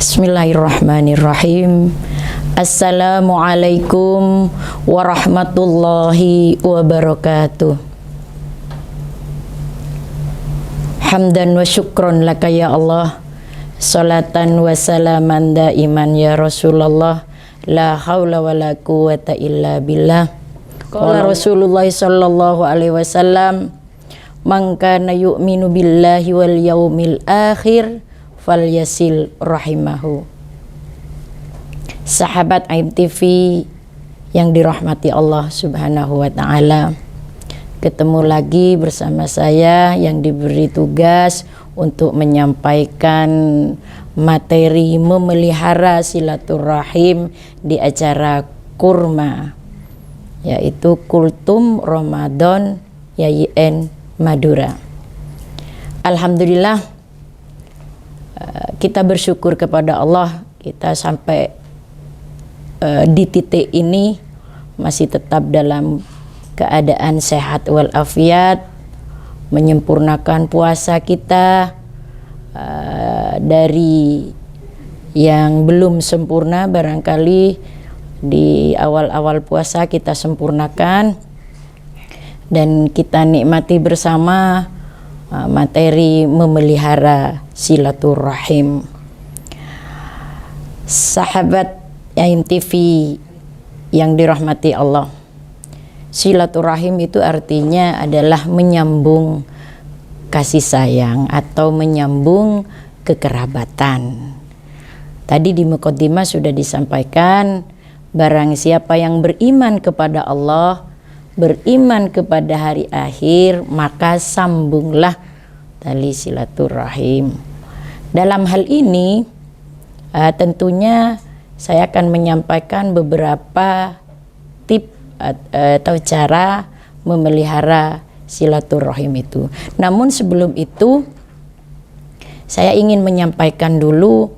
Bismillahirrahmanirrahim. Assalamualaikum warahmatullahi wabarakatuh. Hamdan wa syukron laka ya Allah, salatan wa salaman daiman ya Rasulullah, la haula wa la quwata illa billah. Qala Rasulullah sallallahu alaihi wasallam, man kana yu'minu billahi wal yaumil akhir falyasil rahimahu. Sahabat AIM TV yang dirahmati Allah Subhanahu wa taala, ketemu lagi bersama saya yang diberi tugas untuk menyampaikan materi memelihara silaturahim di acara kurma, yaitu Kultum Ramadan YIN Madura. Alhamdulillah, kita bersyukur kepada Allah, kita sampai di titik ini masih tetap dalam keadaan sehat walafiat, menyempurnakan puasa kita. Dari yang belum sempurna barangkali di awal-awal puasa kita sempurnakan, dan kita nikmati bersama materi memelihara silaturahim. Sahabat AIM TV yang dirahmati Allah, silaturahim itu artinya adalah menyambung kasih sayang atau menyambung kekerabatan. Tadi di muqaddimah sudah disampaikan, barang siapa yang beriman kepada Allah, beriman kepada hari akhir, maka sambunglah tali silaturahim. Dalam hal ini tentunya saya akan menyampaikan beberapa tip atau cara memelihara silaturahim itu. Namun sebelum itu saya ingin menyampaikan dulu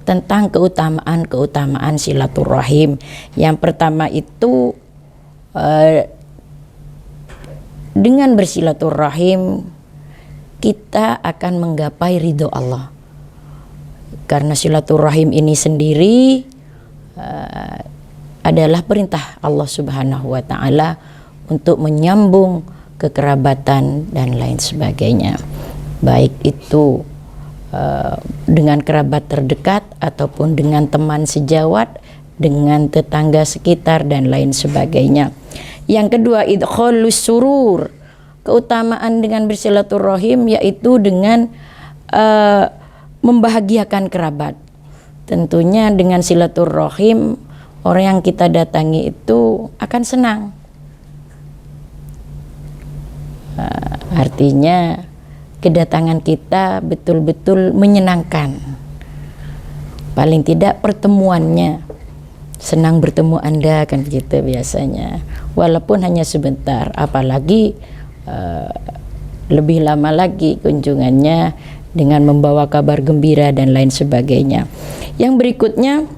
tentang keutamaan silaturahim. Yang pertama itu, dengan bersilaturahim kita akan menggapai ridho Allah. Karena silaturahim ini sendiri adalah perintah Allah Subhanahu wa taala untuk menyambung kekerabatan dan lain sebagainya. Baik itu dengan kerabat terdekat ataupun dengan teman sejawat, dengan tetangga sekitar dan lain sebagainya. Yang kedua, idkhalus surur. Keutamaan dengan bersilaturahim yaitu dengan membahagiakan kerabat. Tentunya dengan silaturahim orang yang kita datangi itu akan senang. Artinya kedatangan kita betul-betul menyenangkan. Paling tidak pertemuannya, senang bertemu Anda, kan begitu biasanya. Walaupun hanya sebentar, apalagi lebih lama lagi kunjungannya dengan membawa kabar gembira dan lain sebagainya. Yang berikutnya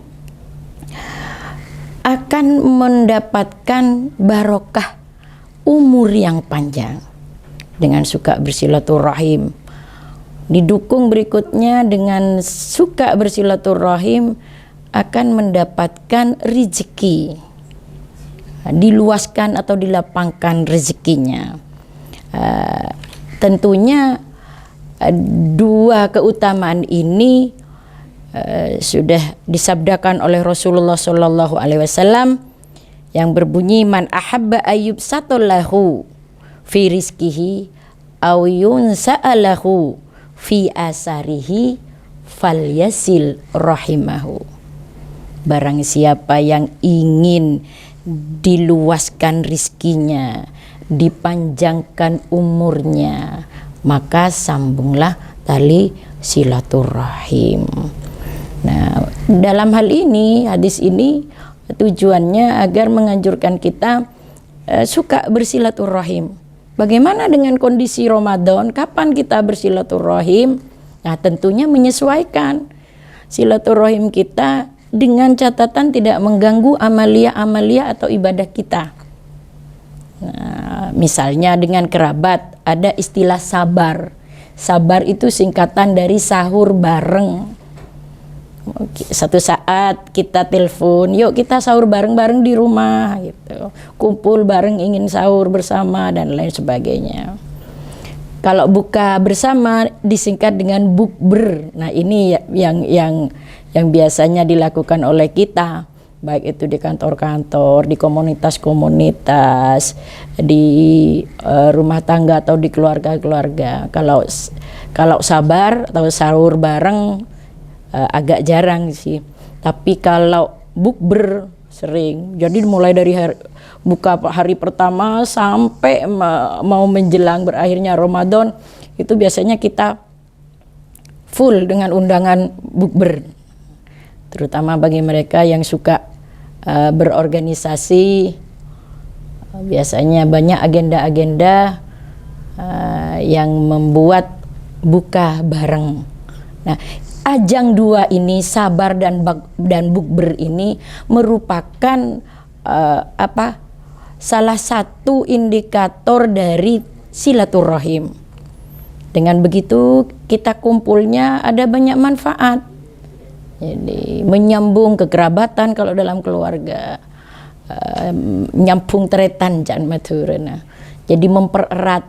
akan mendapatkan barokah umur yang panjang dengan suka bersilaturahim. Didukung berikutnya dengan suka bersilaturahim akan mendapatkan rezeki, diluaskan atau dilapangkan rezekinya. Tentunya dua keutamaan ini sudah disabdakan oleh Rasulullah Shallallahu Alaihi Wasallam yang berbunyi, man ahabba ayyub satolahu fi rizkihi aw yunsa'alahu fi asarihi falyasil rahimahu. Barang siapa yang ingin diluaskan rizkinya, dipanjangkan umurnya, maka sambunglah tali silaturahim. Nah, dalam hal ini, hadis ini tujuannya agar menganjurkan kita suka bersilaturahim. Bagaimana dengan kondisi Ramadan? Kapan kita bersilaturahim? Nah, tentunya menyesuaikan silaturahim kita dengan catatan tidak mengganggu amalia-amalia atau ibadah kita. Nah, misalnya dengan kerabat ada istilah sabar. Sabar itu singkatan dari sahur bareng. Satu saat kita telepon, yuk kita sahur bareng-bareng di rumah gitu, kumpul bareng ingin sahur bersama dan lain sebagainya. Kalau buka bersama disingkat dengan bukber. Nah ini yang biasanya dilakukan oleh kita, baik itu di kantor-kantor, di komunitas-komunitas, di rumah tangga atau di keluarga-keluarga. Kalau sabar atau sahur bareng agak jarang sih. Tapi kalau bukber sering. Jadi mulai dari buka hari pertama sampai mau menjelang berakhirnya Ramadan itu biasanya kita full dengan undangan bukber. Terutama bagi mereka yang suka berorganisasi, biasanya banyak agenda-agenda yang membuat buka bareng. Nah, ajang dua ini, sabar dan bukber ini merupakan salah satu indikator dari silaturahim. Dengan begitu kita kumpulnya ada banyak manfaat. Jadi menyambung kekerabatan kalau dalam keluarga, nyambung teretan jan maturana. Jadi mempererat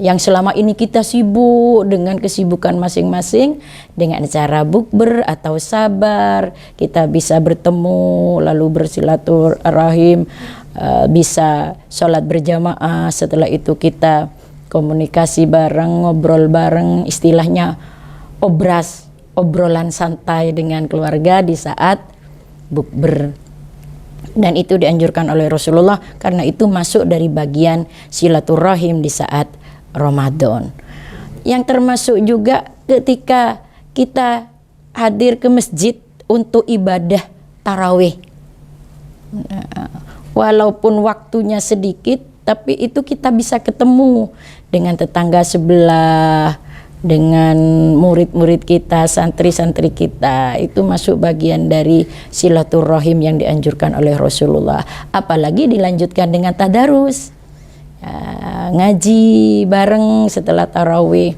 yang selama ini kita sibuk dengan kesibukan masing-masing, dengan cara bukber atau sabar kita bisa bertemu lalu bersilaturahim, bisa sholat berjamaah, setelah itu kita komunikasi bareng, ngobrol bareng, istilahnya obrolan santai dengan keluarga di saat bukber. Dan itu dianjurkan oleh Rasulullah karena itu masuk dari bagian silaturahim di saat Ramadan. Yang termasuk juga ketika kita hadir ke masjid untuk ibadah tarawih. Walaupun waktunya sedikit, tapi itu kita bisa ketemu dengan tetangga sebelah, dengan murid-murid kita, santri-santri kita. Itu masuk bagian dari silaturahim yang dianjurkan oleh Rasulullah. Apalagi dilanjutkan dengan tadarus, ngaji bareng setelah tarawih.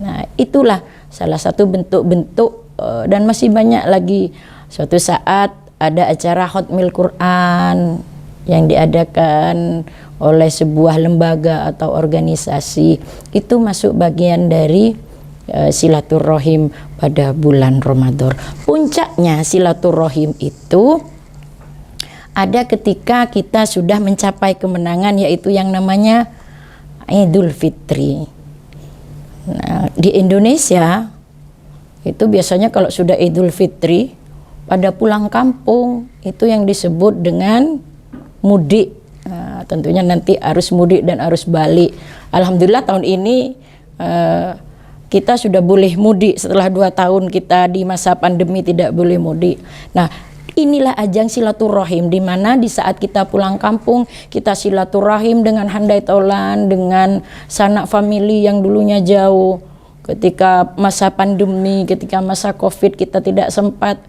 Nah, itulah salah satu bentuk-bentuk, dan masih banyak lagi. Suatu saat ada acara Khatmil Quran yang diadakan oleh sebuah lembaga atau organisasi, itu masuk bagian dari silaturahim pada bulan Ramadan. Puncaknya silaturahim itu ada ketika kita sudah mencapai kemenangan, yaitu yang namanya Idul Fitri. Nah, di Indonesia itu biasanya kalau sudah Idul Fitri pada pulang kampung itu yang disebut dengan mudik. Nah, tentunya nanti arus mudik dan arus balik. Alhamdulillah tahun ini kita sudah boleh mudik setelah 2 tahun kita di masa pandemi tidak boleh mudik. Nah, inilah ajang silaturahim di mana di saat kita pulang kampung kita silaturahim dengan handai taulan, dengan sanak famili yang dulunya jauh. Ketika masa pandemi, ketika masa Covid kita tidak sempat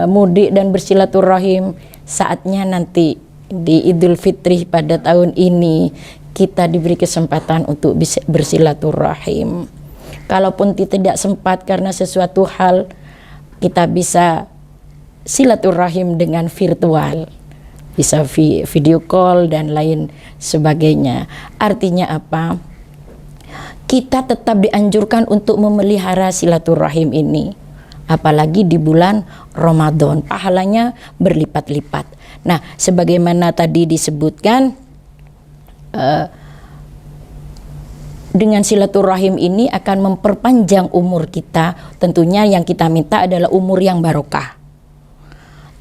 mudik dan bersilaturahim, saatnya nanti di Idul Fitri pada tahun ini kita diberi kesempatan untuk bisa bersilaturahim. Kalaupun tidak sempat karena sesuatu hal, kita bisa silaturahim dengan virtual, bisa video call dan lain sebagainya. Artinya apa? Kita tetap dianjurkan untuk memelihara silaturahim ini, apalagi di bulan Ramadan, pahalanya berlipat-lipat. Nah, sebagaimana tadi disebutkan, dengan silaturahim ini akan memperpanjang umur kita. Tentunya yang kita minta adalah umur yang barokah,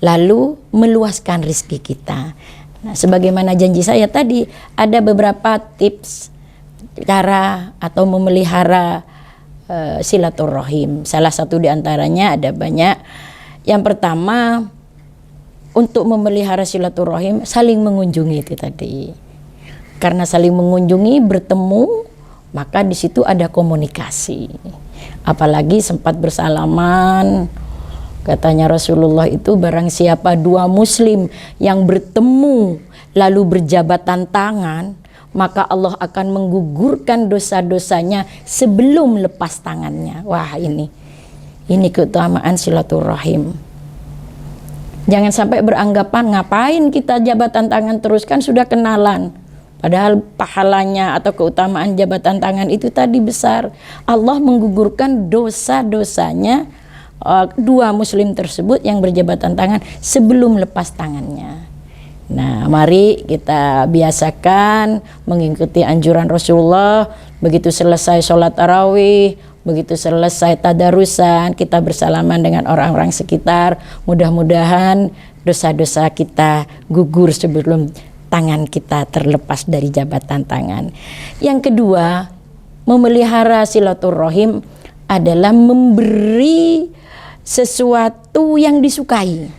lalu meluaskan rezeki kita. Nah, sebagaimana janji saya tadi, ada beberapa tips cara atau memelihara silaturahim. Salah satu diantaranya, ada banyak. Yang pertama, untuk memelihara silaturahim, saling mengunjungi itu tadi. Karena saling mengunjungi, bertemu, maka di situ ada komunikasi. Apalagi sempat bersalaman. Katanya Rasulullah itu, barang siapa 2 muslim yang bertemu lalu berjabatan tangan, maka Allah akan menggugurkan dosa-dosanya sebelum lepas tangannya. Wah, ini Ini keutamaan silaturahim. Jangan sampai beranggapan ngapain kita jabatan tangan terus, kan sudah kenalan. Padahal pahalanya atau keutamaan jabatan tangan itu tadi besar. Allah menggugurkan dosa-dosanya dua muslim tersebut yang berjabatan tangan sebelum lepas tangannya. Nah, mari kita biasakan mengikuti anjuran Rasulullah. Begitu selesai sholat tarawih, begitu selesai tadarusan, kita bersalaman dengan orang-orang sekitar. Mudah-mudahan dosa-dosa kita gugur sebelum tangan kita terlepas dari jabatan tangan. Yang kedua, memelihara silaturahim adalah memberi sesuatu yang disukai.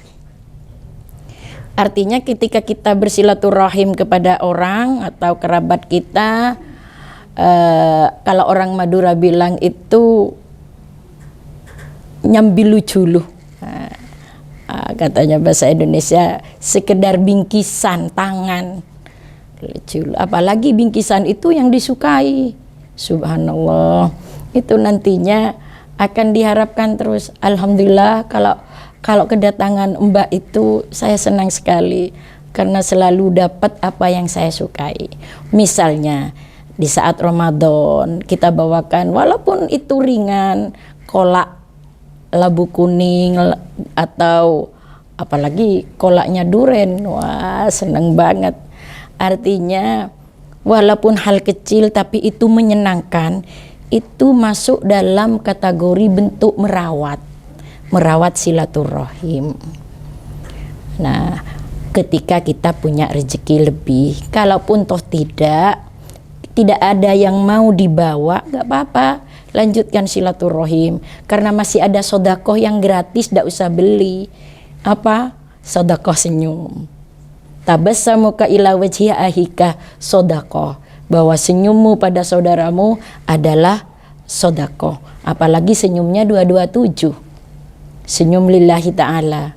Artinya ketika kita bersilaturahim kepada orang atau kerabat kita, kalau orang Madura bilang itu nyambilu culuh. Katanya bahasa Indonesia sekedar bingkisan tangan. Apalagi bingkisan itu yang disukai. Subhanallah. Itu nantinya akan diharapkan terus. Alhamdulillah kalau kedatangan Mbak itu saya senang sekali karena selalu dapat apa yang saya sukai. Misalnya di saat Ramadan kita bawakan walaupun itu ringan, kolak labu kuning atau apalagi kolaknya duren. Wah, senang banget. Artinya walaupun hal kecil tapi itu menyenangkan, itu masuk dalam kategori bentuk merawat silaturahim. Nah, ketika kita punya rezeki lebih, kalaupun toh tidak ada yang mau dibawa, gak apa-apa, lanjutkan silaturahim, karena masih ada sodakoh yang gratis, gak usah beli. Apa? Sodakoh senyum. Tabassamuka ila wajhi ahika sodakoh, bahwa senyummu pada saudaramu adalah sodakoh. Apalagi senyumnya 227, senyum lillahi ta'ala.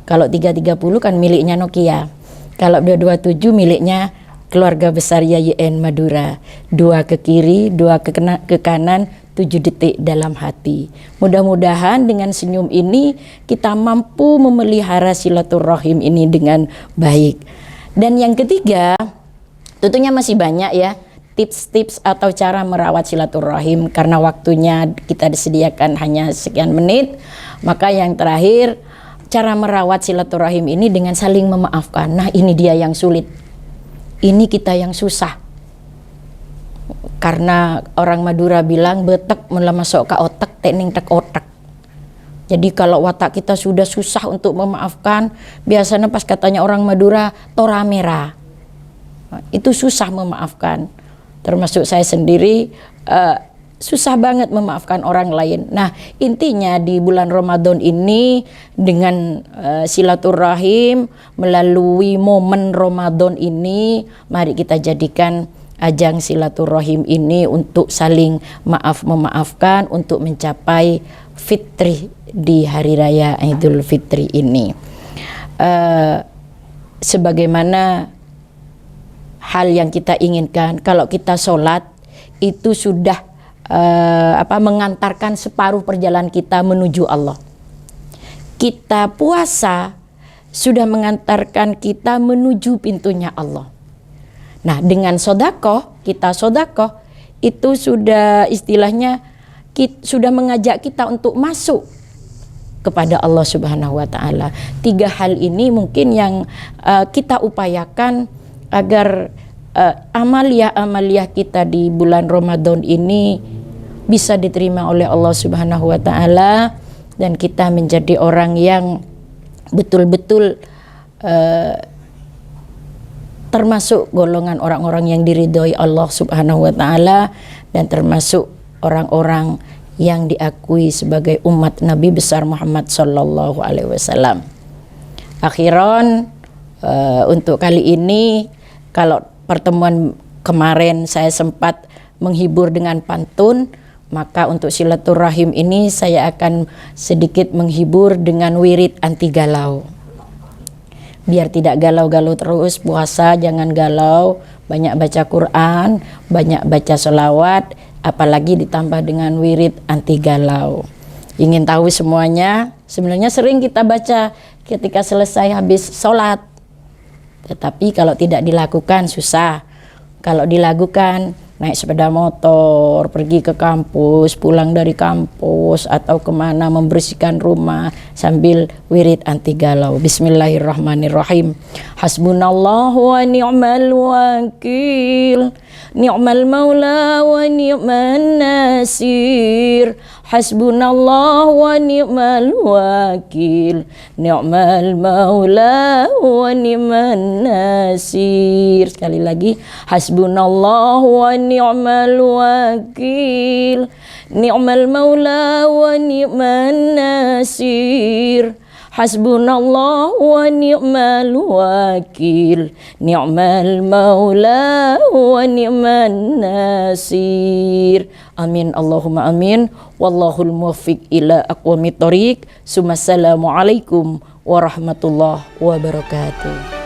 Kalau 330 kan miliknya Nokia, kalau 227 miliknya keluarga besar YYN Madura. 2 ke kiri, 2 ke kanan, 7 detik dalam hati. Mudah-mudahan dengan senyum ini kita mampu memelihara silaturahim ini dengan baik. Dan yang ketiga, tentunya masih banyak ya tips-tips atau cara merawat silaturahim, karena waktunya kita disediakan hanya sekian menit. Maka yang terakhir, cara merawat silaturahim ini dengan saling memaafkan. Nah, ini dia yang sulit. Ini kita yang susah. Karena orang Madura bilang betek mulai masuk ke otak, tekning tek otak. Jadi kalau watak kita sudah susah untuk memaafkan, biasanya pas katanya orang Madura tora merah. Itu susah memaafkan. Termasuk saya sendiri susah banget memaafkan orang lain. Nah, intinya di bulan Ramadan ini dengan silaturahim melalui momen Ramadan ini, mari kita jadikan ajang silaturahim ini untuk saling memaafkan untuk mencapai fitri di hari raya Idul Fitri ini. Sebagaimana hal yang kita inginkan, kalau kita sholat itu sudah mengantarkan separuh perjalanan kita menuju Allah. Kita puasa sudah mengantarkan kita menuju pintunya Allah. Nah, dengan sodakoh, kita sodakoh itu sudah istilahnya sudah mengajak kita untuk masuk kepada Allah Subhanahu wa Ta'ala. 3 hal ini mungkin yang kita upayakan agar amalia kita di bulan Ramadan ini bisa diterima oleh Allah Subhanahu wa Ta'ala, dan kita menjadi orang yang betul-betul termasuk golongan orang-orang yang diridhoi Allah Subhanahu wa Ta'ala, dan termasuk orang-orang yang diakui sebagai umat Nabi besar Muhammad sallallahu alaihi wasallam. Akhiran, untuk kali ini, kalau pertemuan kemarin saya sempat menghibur dengan pantun, maka untuk silaturahim ini saya akan sedikit menghibur dengan wirid anti galau. Biar tidak galau-galau terus, puasa jangan galau, banyak baca Quran, banyak baca sholawat, apalagi ditambah dengan wirid anti galau. Ingin tahu semuanya? Sebenarnya sering kita baca ketika selesai habis sholat. Tetapi kalau tidak dilakukan susah. Kalau dilakukan, naik sepeda motor, pergi ke kampus, pulang dari kampus, atau kemana membersihkan rumah sambil wirid anti galau. Bismillahirrahmanirrahim. Hasbunallahu wa ni'mal wakil, ni'mal maula wa ni'man nasir. Hasbunallah wa ni'mal wakil, ni'mal maula wa ni'man nasir. Sekali lagi, hasbunallah wa ni'mal wakil, ni'mal maula wa ni'man nasir. Hasbunallah wa ni'mal wakil, ni'mal maula wa ni'man nasir. Amin Allahumma amin. Wallahul muwaffiq ila aqwamit thoriq. Assalamualaikum warahmatullahi wabarakatuh.